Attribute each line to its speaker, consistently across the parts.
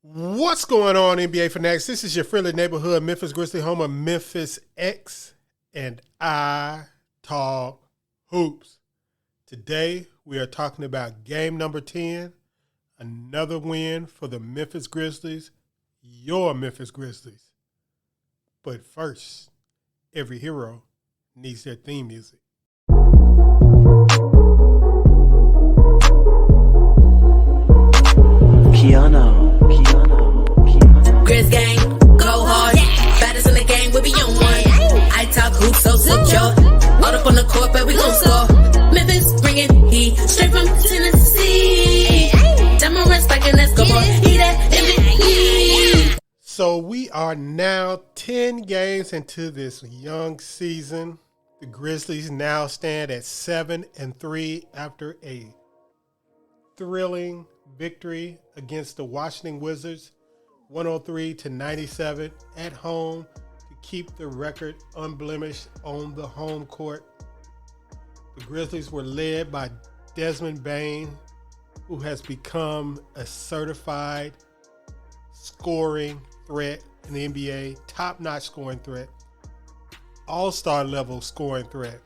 Speaker 1: What's going on, NBA Fanatics? This is your friendly neighborhood Memphis Grizzlies, home of Memphis X, and I talk hoops. Today, we are talking about game number 10, another win for the Memphis Grizzlies, your Memphis Grizzlies. But first, every hero needs their theme music.
Speaker 2: Piano.
Speaker 3: Grizz gang, go hard. Baddest in the game, we be on one. I talk hoops, so secure. All up on the court, but we gon' score. Memphis bringing heat, straight from Tennessee. Demorant spiking, let's go more. He that MVP.
Speaker 1: So we are now 10 games into this young season. The Grizzlies now stand at 7-3 after a thrilling victory against the Washington Wizards, 103-97 at home to keep the record unblemished on the home court. The Grizzlies were led by Desmond Bane, who has become a certified scoring threat in the NBA, top-notch scoring threat, all-star level scoring threat.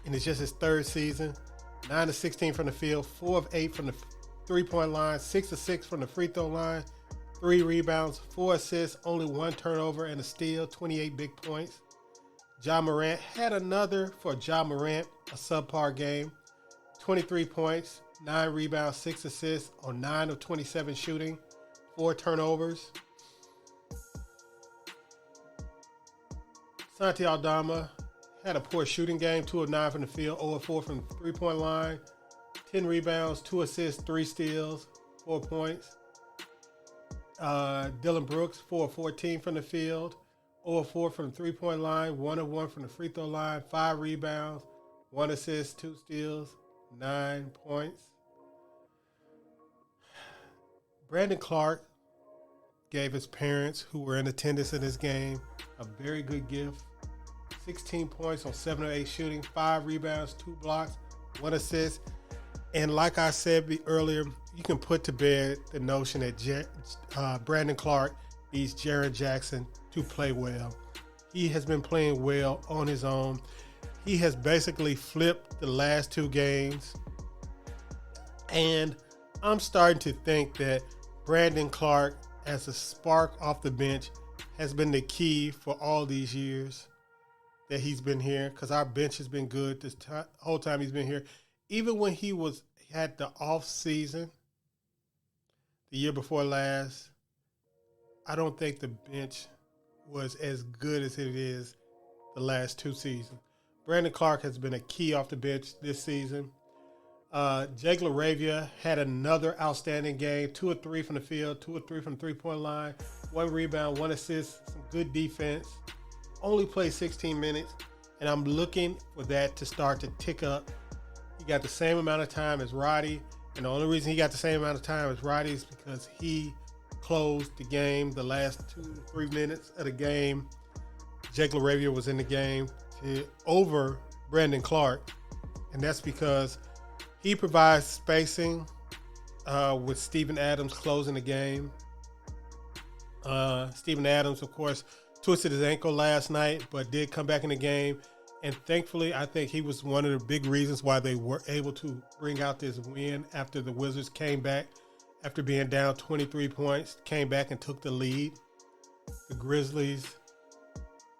Speaker 1: And it's just his third season. 9 of 16 from the field, 4 of 8 from the three-point line, 6 of 6 from the free throw line, 3 rebounds, 4 assists, only 1 turnover and a steal, 28 big points. Ja Morant had another, for Ja Morant, a subpar game, 23 points, 9 rebounds, 6 assists on 9 of 27 shooting, 4 turnovers. Santi Aldama had a poor shooting game, 2 of 9 from the field, 0 of 4 from the three-point line, 10 rebounds, 2 assists, 3 steals, 4 points. Dylan Brooks, 4 of 14 from the field, 0 of 4 from the three-point line, 1 of 1 from the free throw line, 5 rebounds, 1 assist, 2 steals, 9 points. Brandon Clark gave his parents, who were in attendance in this game, a very good gift. 16 points on 7 of 8 shooting, 5 rebounds, 2 blocks, 1 assist. And like I said earlier, you can put to bed the notion that Brandon Clark needs Jaren Jackson to play well. He has been playing well on his own. He has basically flipped the last 2 games. And I'm starting to think that Brandon Clark, as a spark off the bench, has been the key for all these years that he's been here, because our bench has been good this whole time he's been here. Even when he had the off season the year before last, I don't think the bench was as good as it is the last 2 seasons. Brandon Clark has been a key off the bench this season. Jake LaRavia had another outstanding game, 2 of 3 from the field, 2 of 3 from the three-point line, 1 rebound, 1 assist, some good defense. Only played 16 minutes, and I'm looking for that to start to tick up. He got the same amount of time as Roddy, and the only reason he got the same amount of time as Roddy is because he closed the game the last 2 to 3 minutes of the game. Jake LaRavia was in the game over Brandon Clark, and that's because he provides spacing with Steven Adams closing the game. Steven Adams, of course, twisted his ankle last night, but did come back in the game. And thankfully, I think he was one of the big reasons why they were able to bring out this win after the Wizards came back after being down 23 points, came back and took the lead. The Grizzlies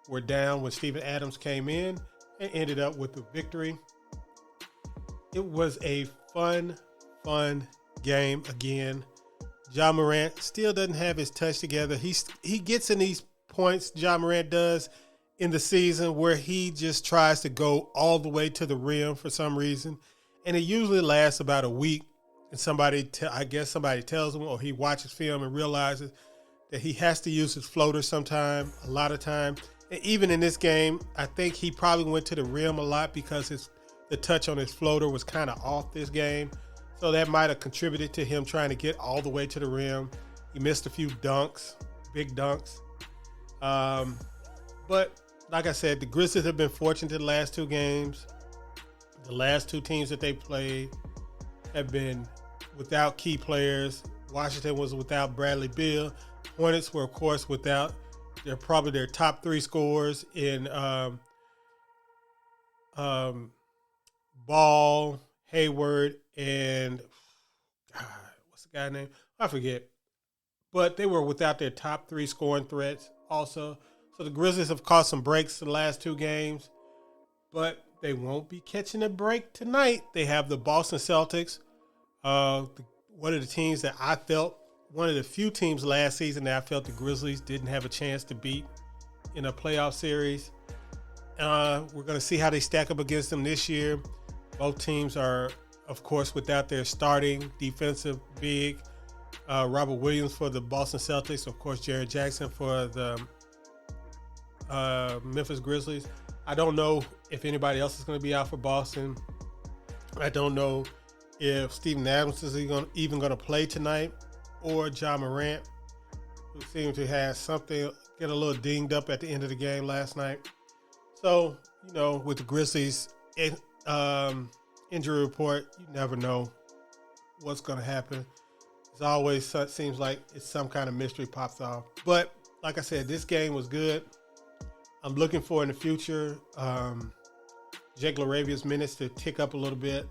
Speaker 1: were down when Steven Adams came in and ended up with the victory. It was a fun game again. Ja Morant still doesn't have his touch together. He gets in these points, Ja Morant does, in the season where he just tries to go all the way to the rim for some reason. And it usually lasts about a week. And somebody tells him, or he watches film and realizes that he has to use his floater sometime, a lot of time. And even in this game, I think he probably went to the rim a lot because the touch on his floater was kind of off this game. So that might have contributed to him trying to get all the way to the rim. He missed a few dunks, big dunks. But like I said, the Grizzlies have been fortunate the last 2 games. The last 2 teams that they played have been without key players. Washington was without Bradley Beal. Hornets were, of course, without probably their top 3 scorers in Ball, Hayward, and what's the guy's name? I forget. But they were without their top 3 scoring threats also. So the Grizzlies have caught some breaks the last 2 games, but they won't be catching a break tonight. They have the Boston Celtics, one of the teams that I felt, one of the few teams last season that I felt the Grizzlies didn't have a chance to beat in a playoff series. We're going to see how they stack up against them this year. Both teams are, of course, without their starting defensive big, Robert Williams for the Boston Celtics, of course, Jaren Jackson for the Memphis Grizzlies. I don't know if anybody else is going to be out for Boston. I don't know if Steven Adams is even going to play tonight, or John Morant, who seemed to have something, get a little dinged up at the end of the game last night. So, with the Grizzlies injury report, you never know what's going to happen. It's always seems like it's some kind of mystery pops off. But like I said, this game was good. I'm looking for in the future Jake LaRavia's minutes to tick up a little bit.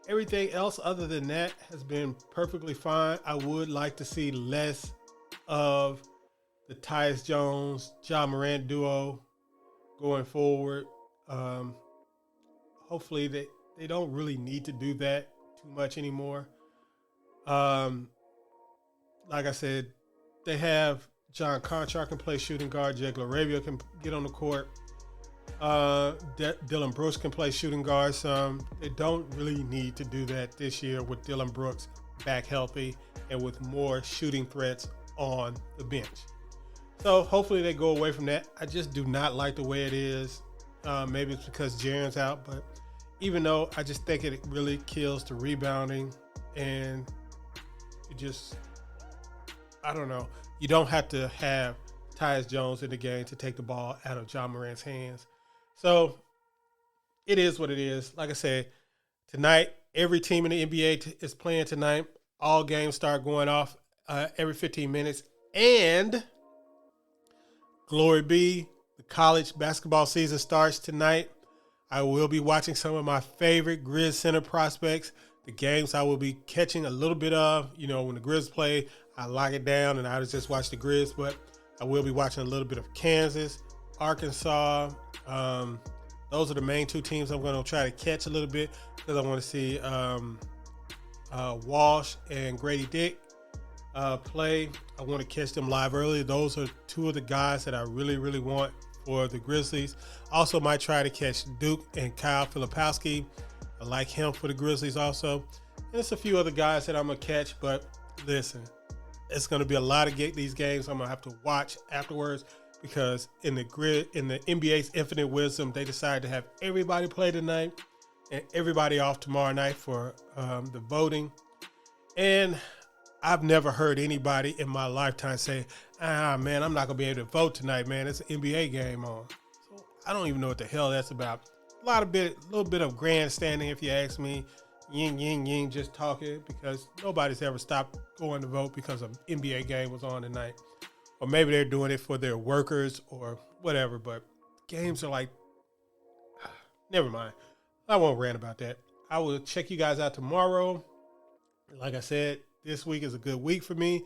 Speaker 1: Everything else other than that has been perfectly fine. I would like to see less of the Tyus Jones, John Morant duo going forward. Hopefully they don't really need to do that too much anymore. Like I said, they have John Conchar can play shooting guard. Jake LaRavia can get on the court. Dylan Brooks can play shooting guard some. They don't really need to do that this year with Dylan Brooks back healthy and with more shooting threats on the bench. So hopefully they go away from that. I just do not like the way it is. Maybe it's because Jaren's out, but even though I just think it really kills the rebounding, and it just, I don't know. You don't have to have Tyus Jones in the game to take the ball out of John Morant's hands. So it is what it is. Like I said, tonight, every team in the NBA is playing tonight. All games start going off every 15 minutes. And glory be, the college basketball season starts tonight. I will be watching some of my favorite Grizz center prospects. The games I will be catching a little bit of, when the Grizz play, I lock it down and I just watch the Grizz, but I will be watching a little bit of Kansas, Arkansas. Those are the main 2 teams I'm going to try to catch a little bit because I want to see Walsh and Grady Dick play. I want to catch them live early. Those are 2 of the guys that I really, really want for the Grizzlies. Also might try to catch Duke and Kyle Filipowski. I like him for the Grizzlies also. And there's a few other guys that I'm going to catch, but listen, it's going to be a lot of these games I'm going to have to watch afterwards because in the NBA's infinite wisdom, they decided to have everybody play tonight and everybody off tomorrow night for the voting. And I've never heard anybody in my lifetime say, man, I'm not going to be able to vote tonight, man. It's an NBA game on. So I don't even know what the hell that's about. A little bit of grandstanding, if you ask me. Ying, just talking because nobody's ever stopped going to vote because an NBA game was on tonight. Or maybe they're doing it for their workers or whatever, but games are like, never mind. I won't rant about that. I will check you guys out tomorrow. Like I said, this week is a good week for me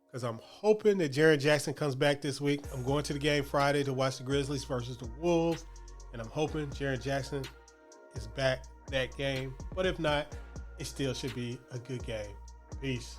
Speaker 1: because I'm hoping that Jaren Jackson comes back this week. I'm going to the game Friday to watch the Grizzlies versus the Wolves, and I'm hoping Jaren Jackson is back that game. But if not, it still should be a good game. Peace.